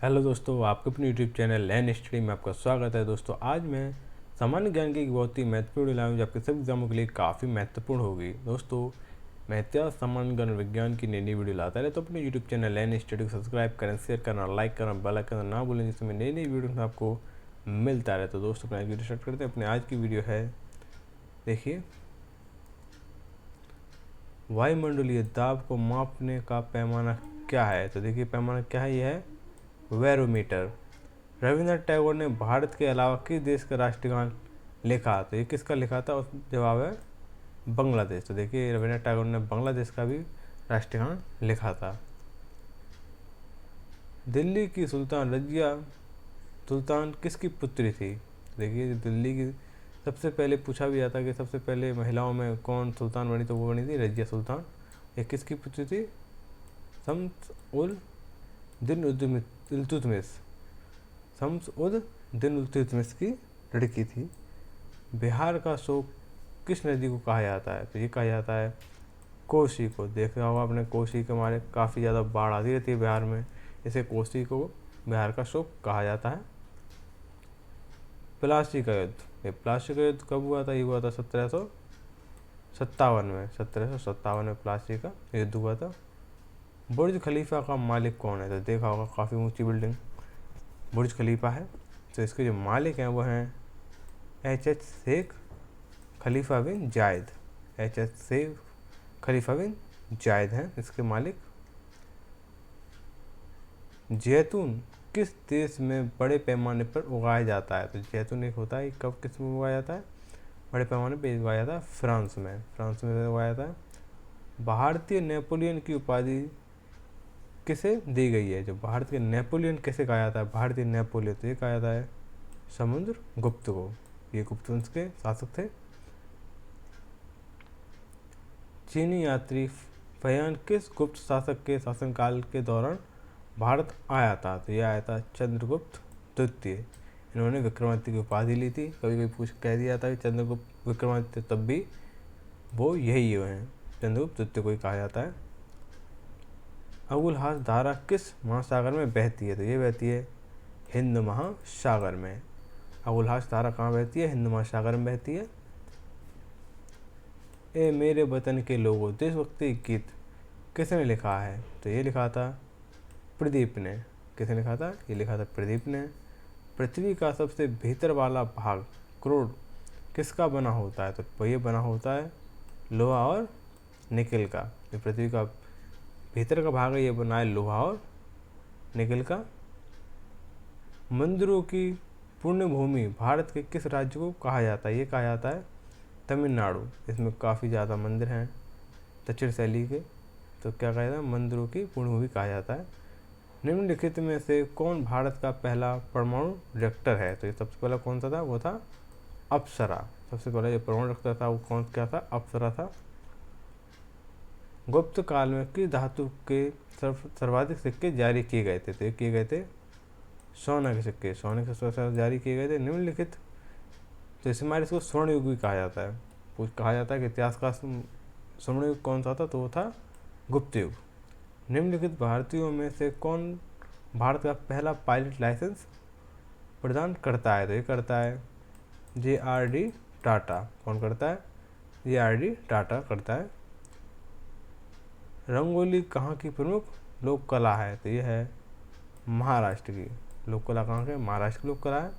Hello दोस्तों, आपके अपने यूट्यूब चैनल लर्न स्टडी में आपका स्वागत है। दोस्तों, आज मैं सामान्य ज्ञान की एक बहुत ही महत्वपूर्ण वीडियो लाया हूं जो आपके सभी एग्जामों के लिए काफ़ी महत्वपूर्ण होगी। दोस्तों, मैं इतिहास, सामान्य ज्ञान और विज्ञान की नई नई वीडियो लाता रहे तो अपने यूट्यूब चैनल लर्न स्टडी को सब्सक्राइब करें, शेयर करना, लाइक करना, बेल आइकन करना ना भूलें, जिसमें नई नई वीडियो में आपको मिलता रहे। तो दोस्तों, अपना वीडियो स्टार्ट करते हैं। अपने आज की वीडियो है, देखिए, वायुमंडलीय दाब को मापने का पैमाना क्या है। तो देखिए, पैमाना क्या है, यह है बैरोमीटर। रविन्द्रनाथ टैगोर ने भारत के अलावा किस देश का राष्ट्रगान लिखा। तो ये किसका लिखा था, उस जवाब है बांग्लादेश। तो देखिए, रविन्द्रनाथ टैगोर ने बांग्लादेश का भी राष्ट्रगान लिखा था। दिल्ली की सुल्तान रजिया सुल्तान किसकी पुत्री थी। देखिए, दिल्ली की सबसे पहले पूछा भी जाता कि सबसे पहले महिलाओं में कौन सुल्तान बनी, तो वो बनी थी रजिया सुल्तान। ये किसकी पुत्री थी, शम्स उल दिन इल्तुतमिश। शम्स उद दिन इल्तुतमिश की लड़की थी। बिहार का शोक किस नदी को कहा जाता है। तो ये कहा जाता है कोसी को। देखा होगा आपने, कोसी के मारे काफ़ी ज़्यादा बाढ़ आती रहती है बिहार में, इसे कोसी को बिहार का शोक कहा जाता है। प्लासी का युद्ध, ये प्लासी का युद्ध कब हुआ था, ये हुआ था 1757 में। 1757 में प्लासी का युद्ध हुआ था। बुर्ज खलीफा का मालिक कौन है। तो देखा होगा, काफ़ी ऊंची बिल्डिंग बुर्ज खलीफा है। तो इसके जो मालिक हैं वो हैं एच शेख खलीफा बिन जायद। एच शेख खलीफा बिन जायद हैं इसके मालिक। जैतून किस देश में बड़े पैमाने पर उगाया जाता है। तो जैतून एक होता है, कब किस में उगाया जाता है, बड़े पैमाने पर उगाया जाता है फ्रांस में। फ्रांस में उगाया जाता है। भारतीय नेपोलियन की उपाधि किसे दी गई है। जो भारत के नेपोलियन कैसे कहा जाता है, भारतीय नेपोलियन, तो ये कहा जाता है समुद्र गुप्त को। ये गुप्त वंश के शासक थे। चीनी यात्री फयान किस गुप्त शासक के शासनकाल के दौरान भारत आया था। तो यह आया था चंद्रगुप्त द्वितीय। इन्होंने विक्रमादित्य की उपाधि ली थी। कभी कभी पूछ कह दिया था कि चंद्रगुप्त विक्रमादित्य, तब भी वो यही हुए हैं, चंद्रगुप्त द्वितीय को ही कहा जाता है। अबुलहास धारा किस महासागर में बहती है। तो ये बहती है हिंद महासागर में। अबुलहास धारा कहाँ बहती है, हिंद महासागर में बहती है। ए मेरे वतन के लोगों देशभक्ति गीत किसने लिखा है। तो ये लिखा था प्रदीप ने। किसने लिखा था, ये लिखा था प्रदीप ने। पृथ्वी का सबसे भीतर वाला भाग क्रोड किसका बना होता है। तो ये बना होता है लोहा और निकल का। ये पृथ्वी का भीतर का भाग है, ये बना है लोहा और निकल का। मंदिरों की पुण्य भूमि भारत के किस राज्य को कहा जाता है। ये कहा जाता है तमिलनाडु। इसमें काफ़ी ज़्यादा मंदिर हैं दक्षिण शैली के, तो क्या कहा जाता है, मंदिरों की पुण्य भूमि कहा जाता है। निम्नलिखित में से कौन भारत का पहला परमाणु रिएक्टर है। तो ये सबसे पहला कौन सा था, वो था अप्सरा। सबसे पहला जो परमाणु रिएक्टर था वो कौन क्या था, अप्सरा था। गुप्त काल में किस धातु के सर्वाधिक सिक्के जारी किए गए थे। तो ये किए गए थे सोना के सिक्के। सोने के सिक्के जारी किए गए थे निम्नलिखित। तो इस हमारे इसको स्वर्ण युग भी कहा जाता है। कहा जाता है कि इतिहास का स्वर्ण युग कौन सा था, तो वो था गुप्त युग। निम्नलिखित भारतीयों में से कौन भारत का पहला पायलट लाइसेंस प्रदान करता है। तो ये करता है JRD टाटा। कौन करता है, JRD टाटा करता है। रंगोली कहाँ की प्रमुख लोक कला है। तो ये है महाराष्ट्र की लोक कला। कहाँ के, महाराष्ट्र की लोक कला है।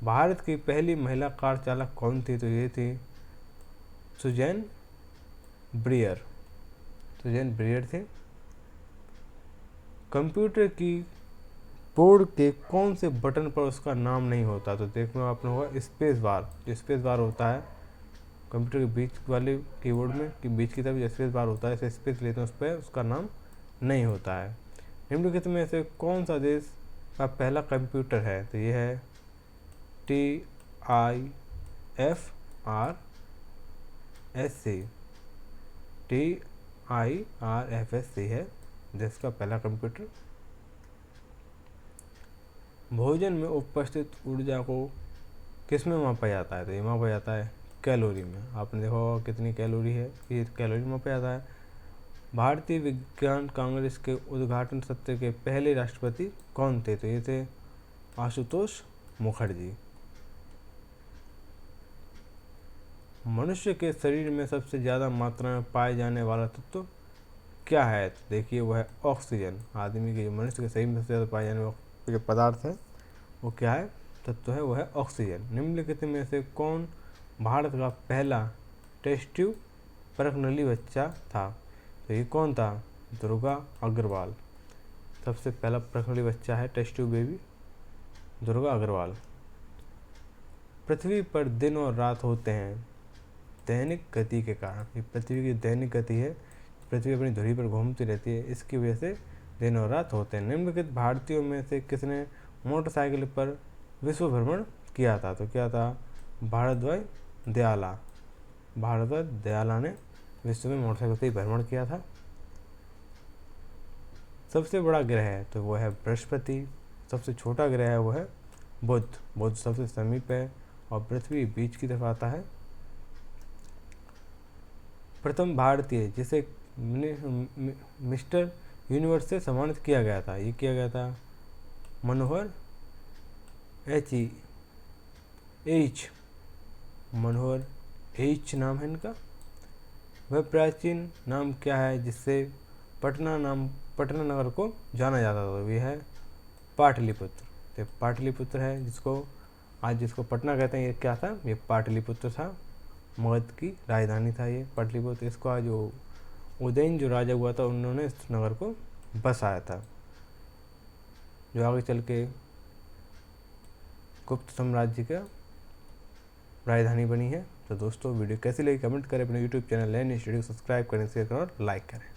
भारत की पहली महिला कार चालक कौन थी। तो ये थी सुजैन ब्रियर। सुजैन ब्रियर थे। कंप्यूटर की बोर्ड के कौन से बटन पर उसका नाम नहीं होता। तो देखना आपने होगा स्पेस बार। जो स्पेस बार होता है कंप्यूटर के बीच वाले कीबोर्ड में कि बीच की तरफ स्पेस बार होता है, इसे स्पेस लेते हैं, उस पर उसका नाम नहीं होता है। निम्नलिखित में से कौन सा देश का पहला कंप्यूटर है। तो ये है TIFRSC। TIRFSC है देश का पहला कंप्यूटर। भोजन में उपस्थित ऊर्जा को किस में मापा जाता है। तो ये मापा जाता है कैलोरी में। आपने देखा होगा कितनी कैलोरी है, ये कैलोरी मापा जाता है। भारतीय विज्ञान कांग्रेस के उद्घाटन सत्र के पहले राष्ट्रपति कौन थे? तो ये थे आशुतोष मुखर्जी। मनुष्य के शरीर में सबसे ज़्यादा मात्रा में पाए जाने वाला तत्व क्या है? तो देखिए वो है ऑक्सीजन। आदमी के, मनुष्य के शरीर में सबसे ज़्यादा पाए जाने वाला जो पदार्थ है वो क्या है, तत्व है, वो है ऑक्सीजन। निम्नलिखित में से कौन भारत का पहला टेस्ट ट्यूब परखनली बच्चा था? तो ये कौन था? दुर्गा अग्रवाल। सबसे पहला परखनली बच्चा है test tube baby, Durga Agarwal. पृथ्वी पर दिन और रात होते हैं दैनिक गति के कारण। ये पृथ्वी की दैनिक गति है, पृथ्वी अपनी धुरी पर घूमती रहती है, इसकी वजह से दिन और रात होते हैं। निम्नलिखित भारतीयों में से किसने मोटरसाइकिल पर विश्व भ्रमण किया था? तो क्या था? भारद्वाज दयाला। भारद्वाज दयाला ने विश्व में मोटरसाइकिल से भ्रमण किया था। सबसे बड़ा ग्रह है तो वो है बृहस्पति। सबसे छोटा ग्रह है वो है बुध। बुध सबसे समीप है और पृथ्वी बीच की तरफ आता है। प्रथम भारतीय जिसे मिस्टर यूनिवर्स से सम्मानित किया गया था, ये किया गया था मनोहर एच। मनोहर एच नाम है इनका। वह प्राचीन नाम क्या है जिससे पटना नगर को जाना जाता था? तो ये है पाटलिपुत्र। तो पाटलिपुत्र है जिसको पटना कहते हैं, ये क्या था? ये पाटलिपुत्र था, मगध की राजधानी था ये पाटलिपुत्र। इसको आज उदयन जो राजा हुआ था उन्होंने इस नगर को बसाया था, जो आगे चल के गुप्त साम्राज्य का राजधानी बनी है। तो दोस्तों वीडियो कैसी लगी कमेंट करें, अपने YouTube channel learn study subscribe करें, शेयर करें और लाइक करें।